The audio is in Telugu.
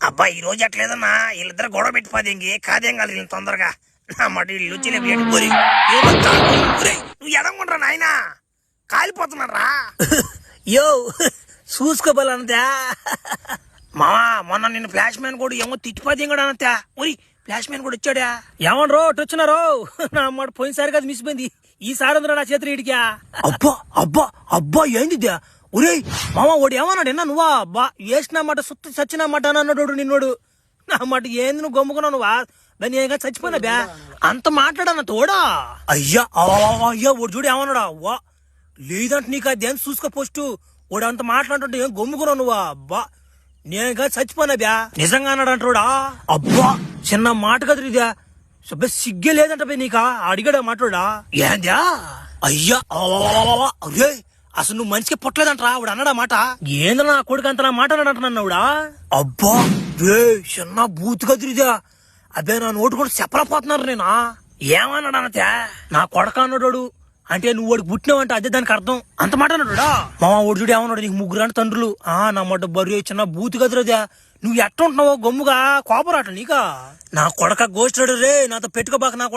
అబ్బా ఈ రోజు అట్లేదన్నా వీళ్ళిద్దరు గొడవ పెట్టిపోతే ఇంకే కాదేం కాదు వీళ్ళని తొందరగా నా మాట వీళ్ళు వచ్చి నువ్వు ఎడమకుంటారా నాయనా కాలిపోతున్నారా యో చూసుకోవాలంతా మావా మొన్న నిన్ను ఫ్లాష్ మ్యాన్ కూడా ఏమో తిట్టిపోతే కూడా అనంతా ఒరి ఫ్లాష్ మ్యాన్ కూడా వచ్చాడా ఏమన్రో వచ్చినారో నా మాట పోయినసారి కదా మిసిపోయింది ఈసారి ఉందిరా నా చేతులు ఇడికా అబ్బా అబ్బా అబ్బా ఏంది ఒరే మామ వాడు ఏమన్నాడు ఎన్నా నువ్వా అబ్బా వేసిన మాట సుత్తి చచ్చిన మాట అని అన్నాడు నిన్నోడు నా మాట ఏంది నువ్వు గమ్ముకున్నావు నువ్వా దాన్ని ఏం చచ్చిపోయినా బ్యా అంత మాట్లాడన్న తోడా అయ్యా అయ్యా వాడు చూడు ఏమన్నాడా అవ్వా లేదంటే నీకు అది ఏం చూసుకో పోస్టు వాడు అంత మాట్లాడుతుంటే ఏం గమ్ముకున్నావు నువ్వా అబ్బా నేను కానీ చచ్చిపోయినా బ్యా నిజంగా అన్నాడు అంటాడా అబ్బా చిన్న మాట కదరు ఇదా సిగ్గే లేదంట బే నీకా అడిగాడా మాట్లాడా ఏంద్యా అయ్యా అరే అసలు నువ్వు మంచిగా పుట్టలేదంటరా వాడు అన్నాడా మాట ఏంద్ర నా కొడుకు అంత నా మాట అన్నాడంటున్నావుడా అబ్బా రే చిన్న బూత్ కదిరిదా అబ్బే నా నోటు కూడా చెప్పలేకపోతున్నారు నేనా ఏమన్నాడు అన్నతా నా కొడక అన్నాడు అంటే నువ్వు వాడికి పుట్టినావంటే అదే దానికి అర్థం అంత మాట అన్నాడా మా వాడు చూడు ఏమన్నాడు నీకు ముగ్గురు అంటే తండ్రులు నా మాట బర్రె చిన్న బూత్ కదిరదా నువ్వు ఎట్ట ఉంటున్నావో గమ్ముగా కోపరాట నీకా నా కొడక గోష్ఠుడు రే నాతో పెట్టుకోబాక నా